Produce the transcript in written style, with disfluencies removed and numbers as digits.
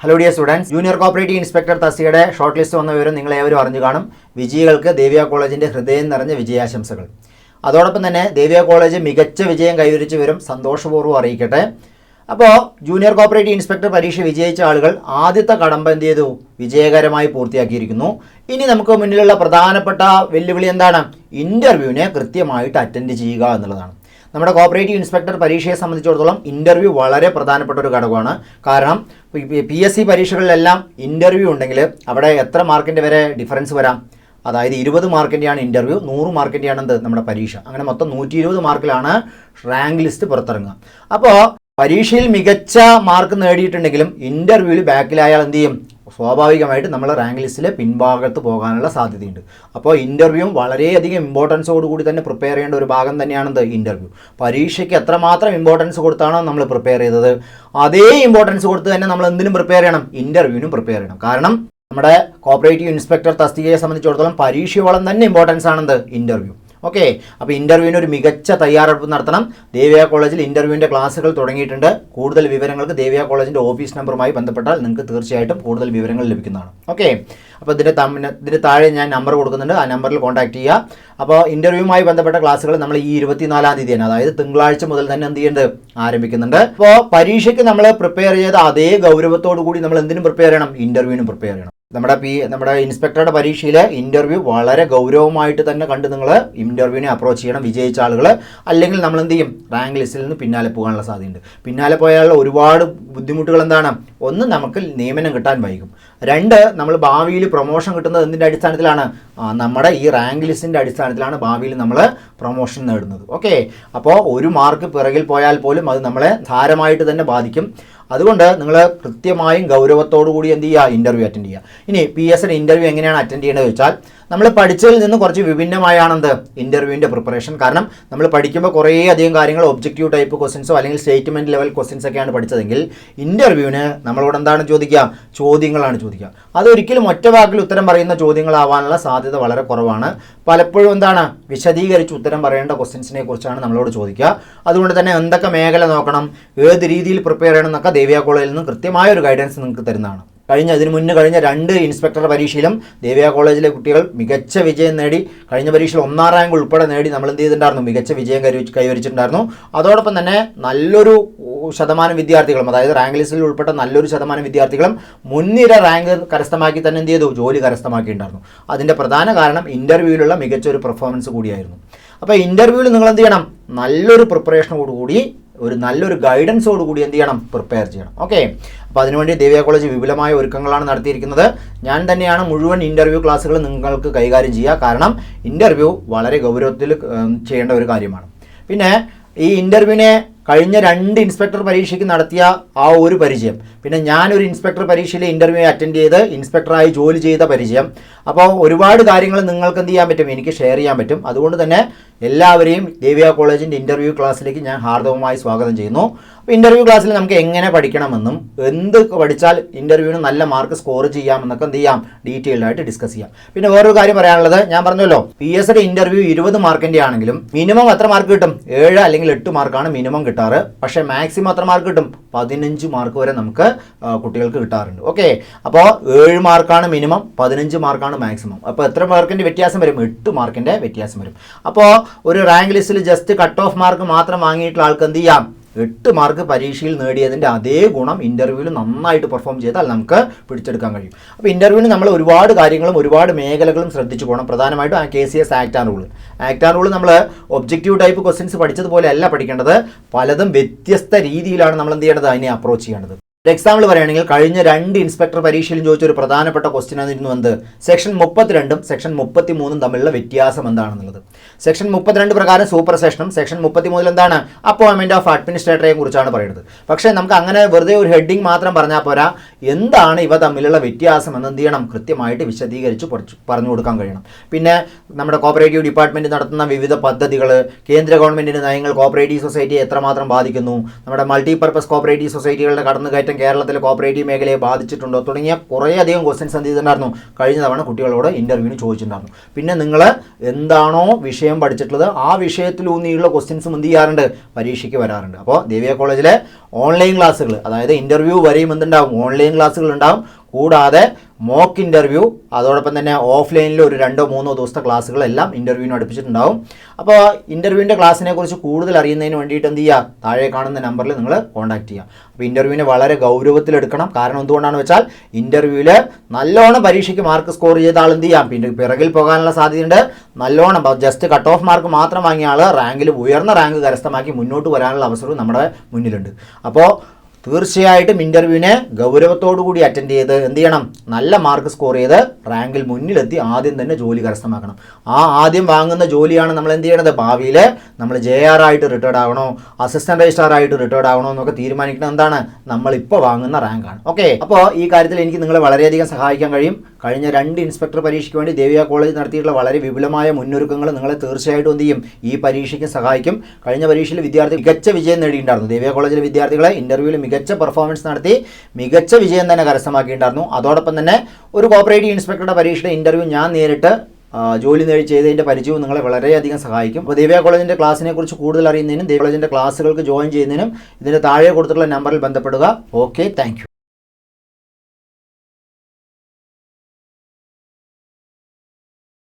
Hello dear students, junior cooperative inspector തസ്തികയുടെ short list വന്ന വിവരം നിങ്ങളേവരും അറിഞ്ഞു കാണും. വിജയികൾക്ക് ദേവിയ കോളേജിൻ്റെ ഹൃദയം നിറഞ്ഞ വിജയാശംസകൾ. അതോടൊപ്പം തന്നെ ദേവിയ കോളേജ് മികച്ച വിജയം കൈവരിച്ച വിവരം സന്തോഷപൂർവ്വം അറിയിക്കട്ടെ. അപ്പോൾ ജൂനിയർ കോപ്പറേറ്റീവ് ഇൻസ്പെക്ടർ പരീക്ഷ വിജയിച്ച ആളുകൾ ആദ്യത്തെ കടമ്പ എന്ത് ചെയ്തു? വിജയകരമായി പൂർത്തിയാക്കിയിരിക്കുന്നു. ഇനി നമുക്ക് മുന്നിലുള്ള പ്രധാനപ്പെട്ട വെല്ലുവിളി എന്താണ്? ഇൻ്റർവ്യൂവിനെ കൃത്യമായിട്ട് അറ്റൻഡ് ചെയ്യുക എന്നുള്ളതാണ്. നമ്മുടെ കോപ്പറേറ്റീവ് ഇൻസ്പെക്ടർ പരീക്ഷയെ സംബന്ധിച്ചിടത്തോളം ഇൻ്റർവ്യൂ വളരെ പ്രധാനപ്പെട്ട ഒരു ഘടകമാണ്. കാരണം PSC പരീക്ഷകളിലെല്ലാം ഇൻ്റർവ്യൂ ഉണ്ടെങ്കിൽ അവിടെ എത്ര മാർക്കിൻ്റെ വരെ ഡിഫറൻസ് വരാം? അതായത് 20 മാർക്കിൻ്റെയാണ് ഇൻ്റർവ്യൂ, 100 മാർക്കിൻ്റെയാണ് എന്ത് നമ്മുടെ പരീക്ഷ. അങ്ങനെ മൊത്തം 120 മാർക്കിലാണ് റാങ്ക് ലിസ്റ്റ് പുറത്തിറങ്ങുക. അപ്പോൾ പരീക്ഷയിൽ മികച്ച മാർക്ക് നേടിയിട്ടുണ്ടെങ്കിലും ഇൻ്റർവ്യൂവിൽ ബാക്കിലായാൽ എന്ത് ചെയ്യും? സ്വാഭാവികമായിട്ട് നമ്മൾ റാങ്ക് ലിസ്റ്റിൽ പിൻഭാഗത്ത് പോകാനുള്ള സാധ്യതയുണ്ട്. അപ്പോൾ ഇൻ്റർവ്യൂ വളരെയധികം ഇമ്പോർട്ടൻസോടുകൂടി തന്നെ പ്രിപ്പയർ ചെയ്യേണ്ട ഒരു ഭാഗം തന്നെയാണെന്ത് ഇൻ്റർവ്യൂ. പരീക്ഷയ്ക്ക് എത്രമാത്രം ഇമ്പോർട്ടൻസ് കൊടുത്താണോ നമ്മൾ പ്രിപ്പയർ ചെയ്തത്, അതേ ഇമ്പോർട്ടൻസ് കൊടുത്ത് തന്നെ നമ്മൾ എന്തിനും പ്രിപ്പയർ ചെയ്യണം? ഇൻ്റർവ്യൂവിനും പ്രിപ്പയർ ചെയ്യണം. കാരണം നമ്മുടെ കോപ്പറേറ്റീവ് ഇൻസ്പെക്ടർ തസ്തികയെ സംബന്ധിച്ചിടത്തോളം പരീക്ഷയോളം തന്നെ ഇമ്പോർട്ടൻസ് ആണെന്ത് ഇൻ്റർവ്യൂ. ഓക്കെ, അപ്പോൾ ഇൻ്റർവ്യൂവിന് ഒരു മികച്ച തയ്യാറെടുപ്പ് നടത്തണം. ദേവിയ കോളേജിൽ ഇൻ്റർവ്യൂവിൻ്റെ ക്ലാസ്സുകൾ തുടങ്ങിയിട്ടുണ്ട്. കൂടുതൽ വിവരങ്ങൾക്ക് ദേവിയ കോളേജിൻ്റെ ഓഫീസ് നമ്പറുമായി ബന്ധപ്പെട്ടാൽ നിങ്ങൾക്ക് തീർച്ചയായിട്ടും കൂടുതൽ വിവരങ്ങൾ ലഭിക്കുന്നതാണ്. ഓക്കെ, അപ്പോൾ ഇതിൻ്റെ താഴെ ഞാൻ നമ്പർ കൊടുക്കുന്നുണ്ട്, ആ നമ്പറിൽ കോൺടാക്ട് ചെയ്യുക. അപ്പോൾ ഇൻ്റർവ്യൂവുമായി ബന്ധപ്പെട്ട ക്ലാസ്സുകൾ നമ്മൾ ഈ 24-ാം തീയതി തന്നെ, അതായത് തിങ്കളാഴ്ച മുതൽ തന്നെ എന്ത് ചെയ്യുന്നുണ്ട്? ആരംഭിക്കുന്നുണ്ട്. അപ്പോൾ പരീക്ഷയ്ക്ക് നമ്മൾ പ്രിപ്പയർ ചെയ്ത അതേ ഗൗരവത്തോടു കൂടി നമ്മൾ എന്തിനും പ്രിപ്പയർ ചെയ്യണം? ഇൻ്റർവ്യൂവിനും പ്രിപ്പയർ ചെയ്യണം. നമ്മുടെ ഇൻസ്പെക്ടറുടെ പരീക്ഷയിലെ ഇൻ്റർവ്യൂ വളരെ ഗൗരവമായിട്ട് തന്നെ കണ്ട് നിങ്ങൾ ഇൻ്റർവ്യൂവിനെ അപ്രോച്ച് ചെയ്യണം, വിജയിച്ച ആളുകൾ. അല്ലെങ്കിൽ നമ്മൾ എന്ത് ചെയ്യും? റാങ്ക് ലിസ്റ്റിൽ നിന്ന് പിന്നാലെ പോകാനുള്ള സാധ്യതയുണ്ട്. പിന്നാലെ പോയാലുള്ള ഒരുപാട് ബുദ്ധിമുട്ടുകൾ എന്താണ്? ഒന്ന്, നമുക്ക് നിയമനം കിട്ടാൻ വൈകും. രണ്ട്, നമ്മൾ ഭാവിയിൽ പ്രൊമോഷൻ കിട്ടുന്നത് എന്തിൻ്റെ അടിസ്ഥാനത്തിലാണ്? നമ്മുടെ ഈ റാങ്ക് ലിസ്റ്റിൻ്റെ അടിസ്ഥാനത്തിലാണ് ഭാവിയിൽ നമ്മൾ പ്രൊമോഷൻ നേടുന്നത്. ഓക്കെ, അപ്പോൾ ഒരു മാർക്ക് പിറകിൽ പോയാൽ പോലും അത് നമ്മളെ സാരമായിട്ട് തന്നെ ബാധിക്കും. അതുകൊണ്ട് നിങ്ങൾ കൃത്യമായും ഗൗരവത്തോടു കൂടി എന്ത് ചെയ്യുക? ഇൻ്റർവ്യൂ അറ്റൻഡ് ചെയ്യുക. ഇനി PSC ഇൻ്റർവ്യൂ എങ്ങനെയാണ് അറ്റൻഡ് ചെയ്യേണ്ടത് വെച്ചാൽ, നമ്മൾ പഠിച്ചതിൽ നിന്ന് കുറച്ച് വിഭിന്നമായാണെന്ത് ഇൻ്റർവ്യൂവിൻ്റെ പ്രിപ്പറേഷൻ. കാരണം നമ്മൾ പഠിക്കുമ്പോൾ കുറേ അധികം കാര്യങ്ങൾ ഒബ്ജക്റ്റീവ് ടൈപ്പ് ക്വസ്റ്റ്യൻസോ അല്ലെങ്കിൽ സ്റ്റേറ്റ്മെൻറ്റ് ലെവൽ ക്വസ്റ്റ്യൻസ് ഒക്കെയാണ് പഠിച്ചതെങ്കിൽ ഇൻ്റർവ്യൂവിന് നമ്മളോട് എന്താണ് ചോദിക്കുക? ചോദ്യങ്ങളാണ് ചോദിക്കുക. അതൊരിക്കലും ഒറ്റ വാക്കിൽ ഉത്തരം പറയുന്ന ചോദ്യങ്ങളാവാനുള്ള സാധ്യത വളരെ കുറവാണ്. പലപ്പോഴും എന്താണ്? വിശദീകരിച്ച് ഉത്തരം പറയേണ്ട ക്വസ്റ്റ്യൻസിനെ കുറിച്ചാണ് നമ്മളോട് ചോദിക്കുക. അതുകൊണ്ട് തന്നെ എന്തൊക്കെ മേഖല നോക്കണം, ഏത് രീതിയിൽ പ്രിപ്പയർ ചെയ്യണം എന്നൊക്കെ ദേവിയ കോളേജിൽ നിന്ന് കൃത്യമായ ഒരു ഗൈഡൻസ് നിങ്ങൾക്ക് തരുന്നതാണ്. കഴിഞ്ഞ 2 ഇൻസ്പെക്ടർ പരീക്ഷയിലും ദേവിയ കോളേജിലെ കുട്ടികൾ മികച്ച വിജയം നേടി. കഴിഞ്ഞ പരീക്ഷയിൽ 1ാം റാങ്ക് ഉൾപ്പെടെ നേടി നമ്മൾ എന്ത് ചെയ്തിട്ടുണ്ടായിരുന്നു? മികച്ച വിജയം കൈവരിച്ചിട്ടുണ്ടായിരുന്നു. അതോടൊപ്പം തന്നെ നല്ലൊരു ശതമാനം വിദ്യാർത്ഥികളും, അതായത് റാങ്ക് ലിസ്റ്റിൽ ഉൾപ്പെട്ട നല്ലൊരു ശതമാനം വിദ്യാർത്ഥികളും മുൻനിര റാങ്ക് കരസ്ഥമാക്കി തന്നെ എന്ത് ചെയ്തു? ജോലി കരസ്ഥമാക്കിയിട്ടുണ്ടായിരുന്നു. അതിൻ്റെ പ്രധാന കാരണം ഇൻ്റർവ്യൂവിലുള്ള മികച്ച ഒരു പെർഫോമൻസ് കൂടിയായിരുന്നു. അപ്പോൾ ഇൻ്റർവ്യൂവിൽ നിങ്ങൾ എന്ത് ചെയ്യണം? നല്ലൊരു പ്രിപ്പറേഷനോടുകൂടി, ഒരു നല്ലൊരു ഗൈഡൻസോട് കൂടി എന്ത് ചെയ്യണം? പ്രിപ്പയർ ചെയ്യണം. ഓക്കെ, അപ്പോൾ അതിനുവേണ്ടി ദേവിയ കോളേജ് വിപുലമായ ഒരുക്കങ്ങളാണ് നടത്തിയിരിക്കുന്നത്. ഞാൻ തന്നെയാണ് മുഴുവൻ ഇൻ്റർവ്യൂ ക്ലാസ്സുകൾ നിങ്ങൾക്ക് കൈകാര്യം ചെയ്യുക. കാരണം ഇൻ്റർവ്യൂ വളരെ ഗൗരവത്തിൽ ചെയ്യേണ്ട ഒരു കാര്യമാണ്. പിന്നെ ഈ ഇൻ്റർവ്യൂവിനെ കഴിഞ്ഞ 2 ഇൻസ്പെക്ടർ പരീക്ഷയ്ക്ക് നടത്തിയ ആ ഒരു പരിചയം, പിന്നെ ഞാനൊരു ഇൻസ്പെക്ടർ പരീക്ഷയിൽ ഇൻ്റർവ്യൂ അറ്റൻഡ് ചെയ്ത് ഇൻസ്പെക്ടറായി ജോലി ചെയ്ത പരിചയം, അപ്പോൾ ഒരുപാട് കാര്യങ്ങൾ നിങ്ങൾക്ക് എന്ത് ചെയ്യാൻ പറ്റും? എനിക്ക് ഷെയർ ചെയ്യാൻ പറ്റും. അതുകൊണ്ട് തന്നെ എല്ലാവരെയും ദേവിയ കോളേജിൻ്റെ ഇൻ്റർവ്യൂ ക്ലാസ്സിലേക്ക് ഞാൻ ഹാർദവമായി സ്വാഗതം ചെയ്യുന്നു. അപ്പോൾ ഇൻ്റർവ്യൂ ക്ലാസ്സിൽ നമുക്ക് എങ്ങനെ പഠിക്കണമെന്നും എന്ത് പഠിച്ചാൽ ഇൻ്റർവ്യൂവിന് നല്ല മാർക്ക് സ്കോർ ചെയ്യാമെന്നൊക്കെ എന്ത് ചെയ്യാം? ഡീറ്റെയിൽഡ് ആയിട്ട് ഡിസ്കസ് ചെയ്യാം. പിന്നെ വേറൊരു കാര്യം പറയാനുള്ളത്, ഞാൻ പറഞ്ഞല്ലോ PSC ഇൻ്റർവ്യൂ 20 മാർക്കിൻ്റെ ആണെങ്കിലും മിനിമം എത്ര മാർക്ക് കിട്ടും? 7 അല്ലെങ്കിൽ 8 മാർക്കാണ് മിനിമം കിട്ടാറ്. പക്ഷേ മാക്സിമം എത്ര മാർക്ക് കിട്ടും? 15 മാർക്ക് വരെ നമുക്ക് കുട്ടികൾക്ക് കിട്ടാറുണ്ട്. ഓക്കെ, അപ്പോൾ 7 മാർക്കാണ് മിനിമം, 15 മാർക്കാണ് മാക്സിമം. അപ്പോൾ എത്ര മാർക്കിൻ്റെ വ്യത്യാസം വരും? 8 മാർക്കിൻ്റെ വ്യത്യാസം വരും. അപ്പോൾ ഒരു റാങ്ക് ലിസ്റ്റിൽ ജസ്റ്റ് കട്ട് ഓഫ് മാർക്ക് മാത്രം വാങ്ങിയിട്ടുള്ള ആൾക്ക് എന്ത് ചെയ്യാം? 8 മാർക്ക് പരീക്ഷയിൽ നേടിയതിൻ്റെ അതേ ഗുണം ഇൻ്റർവ്യൂവിൽ നന്നായിട്ട് പെർഫോം ചെയ്താൽ നമുക്ക് പിടിച്ചെടുക്കാൻ കഴിയും. അപ്പോൾ ഇൻ്റർവ്യൂവിന് നമ്മൾ ഒരുപാട് കാര്യങ്ങളും ഒരുപാട് മേഖലകളും ശ്രദ്ധിച്ചു പോകണം. പ്രധാനമായിട്ടും KCS ആക്ട് ആൻഡ് റൂൾ നമ്മൾ ഒബ്ജക്റ്റീവ് ടൈപ്പ് ക്വസ്റ്റ്യൻസ് പഠിച്ചതുപോലെ അല്ല പഠിക്കേണ്ടത്. പലതും വ്യത്യസ്ത രീതിയിലാണ് നമ്മൾ എന്ത് ചെയ്യേണ്ടത്? അതിനെ അപ്രോച്ച് ചെയ്യേണ്ടത്. ഒരു എക്സാമ്പിൾ പറയുകയാണെങ്കിൽ കഴിഞ്ഞ 2 ഇൻസ്പെക്ടർ പരീക്ഷയിലും ചോദിച്ച ഒരു പ്രധാനപ്പെട്ട ക്വസ്റ്റ്യൻ ആയിരുന്നു എന്ത്? സെക്ഷൻ 32 സെക്ഷൻ 33 തമ്മിലുള്ള വ്യത്യാസം എന്താണെന്നുള്ളത്. സെക്ഷൻ 32 പ്രകാരം സൂപ്പർ സെഷനും സെക്ഷൻ 33 എന്താണ്? അപ്പോയിൻമെൻറ്റ് ഓഫ് അഡ്മിനിസ്ട്രേറ്ററെ കുറിച്ചാണ് പറയുന്നത്. പക്ഷേ നമുക്ക് അങ്ങനെ വെറുതെ ഒരു ഹെഡിങ് മാത്രം പറഞ്ഞാൽ പോരാ, എന്താണ് ഇവ തമ്മിലുള്ള വ്യത്യാസം എന്ന് എന്ത് ചെയ്യണം? കൃത്യമായിട്ട് വിശദീകരിച്ച് പറഞ്ഞു കൊടുക്കാൻ കഴിയണം. പിന്നെ നമ്മുടെ കോപ്പറേറ്റീവ് ഡിപ്പാർട്ട്മെൻറ്റ് നടത്തുന്ന വിവിധ പദ്ധതികൾ, കേന്ദ്ര ഗവൺമെൻറ്റിൻ്റെ നയങ്ങൾ കോപ്പറേറ്റീവ് സൊസൈറ്റിയെ എത്രമാത്രം ബാധിക്കുന്നു, നമ്മുടെ മൾട്ടിപർപ്പസ് കോപ്പറേറ്റീവ് സൊസൈറ്റികളുടെ കടന്നുകയറ്റം മാറ്റം കേരളത്തിലെ കോപ്പറേറ്റീവ് മേഖലയെ ബാധിച്ചിട്ടുണ്ടോ തുടങ്ങിയ കുറേയധികം ക്വസ്റ്റ്യൻസ് എന്ത് ചെയ്തിട്ടുണ്ടായിരുന്നു കഴിഞ്ഞ തവണ കുട്ടികളോട് ഇൻ്റർവ്യൂവിന് ചോദിച്ചിട്ടുണ്ടായിരുന്നു. പിന്നെ നിങ്ങൾ എന്താണോ വിഷയം പഠിച്ചിട്ടുള്ളത് ആ വിഷയത്തിലൂന്നിയുള്ള ക്വസ്റ്റ്യൻസും എന്ത് ചെയ്യാറുണ്ട് പരീക്ഷയ്ക്ക് വരാറുണ്ട്. അപ്പോൾ ദേവിയ കോളേജിലെ ഓൺലൈൻ ക്ലാസ്സുകൾ, അതായത് ഇൻ്റർവ്യൂ വരെയും എന്തുണ്ടാവും ഓൺലൈൻ ക്ലാസ്സുകൾ ഉണ്ടാവും. കൂടാതെ മോക്ക് ഇൻ്റർവ്യൂ, അതോടൊപ്പം തന്നെ ഓഫ്ലൈനിൽ ഒരു 2-3 ദിവസത്തെ ക്ലാസ്സുകളെല്ലാം ഇൻ്റർവ്യൂവിന് അടുപ്പിച്ചിട്ടുണ്ടാവും. അപ്പോൾ ഇൻ്റർവ്യൂവിൻ്റെ ക്ലാസ്സിനെ കുറിച്ച് കൂടുതൽ അറിയുന്നതിന് വേണ്ടിയിട്ട് എന്ത് ചെയ്യുക, താഴെ കാണുന്ന നമ്പറിൽ നിങ്ങൾ കോൺടാക്ട് ചെയ്യുക. അപ്പോൾ ഇൻ്റർവ്യൂവിനെ വളരെ ഗൗരവത്തിലെടുക്കണം. കാരണം എന്തുകൊണ്ടാണെന്ന് വെച്ചാൽ ഇൻ്റർവ്യൂവിൽ നല്ലോണം പരീക്ഷയ്ക്ക് മാർക്ക് സ്കോർ ചെയ്ത ആൾ എന്ത് ചെയ്യാം പിന്നെ പിറകിൽ പോകാനുള്ള സാധ്യതയുണ്ട്. നല്ലോണം ജസ്റ്റ് കട്ട് ഓഫ് മാർക്ക് മാത്രം വാങ്ങിയ ആൾ റാങ്കിൽ ഉയർന്ന റാങ്ക് കരസ്ഥമാക്കി മുന്നോട്ട് വരാനുള്ള അവസരവും നമ്മുടെ മുന്നിലുണ്ട്. അപ്പോൾ തീർച്ചയായിട്ടും ഇൻ്റർവ്യൂവിനെ ഗൗരവത്തോടു കൂടി അറ്റൻഡ് ചെയ്ത് എന്ത് ചെയ്യണം, നല്ല മാർക്ക് സ്കോർ ചെയ്ത് റാങ്കിൽ മുന്നിലെത്തി ആദ്യം തന്നെ ജോലി കരസ്ഥമാക്കണം. ആ ആദ്യം വാങ്ങുന്ന ജോലിയാണ് നമ്മൾ എന്ത് ചെയ്യണത്, ഭാവിയിൽ നമ്മൾ JR ആയിട്ട് റിട്ടയർഡ് ആകണോ അസിസ്റ്റന്റ് രജിസ്ട്രാർ ആയിട്ട് റിട്ടയർഡ് ആകണോ എന്നൊക്കെ തീരുമാനിക്കുന്നത് എന്താണ്, നമ്മളിപ്പോൾ വാങ്ങുന്ന റാങ്കാണ്. ഓക്കെ, അപ്പോൾ ഈ കാര്യത്തിൽ എനിക്ക് നിങ്ങളെ വളരെയധികം സഹായിക്കാൻ കഴിയും. കഴിഞ്ഞ 2 ഇൻസ്പെക്ടർ പരീക്ഷയ്ക്ക് വേണ്ടി ദേവിയ കോളേജ് നടത്തിയിട്ടുള്ള വളരെ വിപുലമായ മുന്നൊരുക്കങ്ങൾ നിങ്ങളെ തീർച്ചയായിട്ടും എന്ത് ചെയ്യും ഈ പരീക്ഷയ്ക്ക് സഹായിക്കും. കഴിഞ്ഞ പരീക്ഷയിൽ വിദ്യാർത്ഥി മികച്ച വിജയം നേടിയിട്ടുണ്ടായിരുന്നു. ദേവിയ കോളേജിലെ വിദ്യാർത്ഥികളെ ഇൻ്റർവ്യൂവിൽ മികച്ച പെർഫോമൻസ് നടത്തി മികച്ച വിജയം തന്നെ കരസ്ഥമാക്കിയിട്ടുണ്ടായിരുന്നു. അതോടൊപ്പം തന്നെ ഒരു കോപ്പറേറ്റീവ് ഇൻസ്പെക്ടറുടെ പരീക്ഷയുടെ ഇൻ്റർവ്യൂ ഞാൻ നേരിട്ട് ജോലി നേടി ചെയ്തതിൻ്റെ പരിചയവും നിങ്ങളെ വളരെയധികം സഹായിക്കും. അപ്പോൾ ദേവിയ കോളേജിൻ്റെ ക്ലാസ്സിനെ കുറിച്ച് കൂടുതൽ അറിയുന്നതിനും ദേവിയ കോളേജിൻ്റെ ക്ലാസ്സുകൾക്ക് ജോയിൻ ചെയ്യുന്നതിനും ഇതിൻ്റെ താഴെ കൊടുത്തിട്ടുള്ള നമ്പറിൽ ബന്ധപ്പെടുക. Okay, thank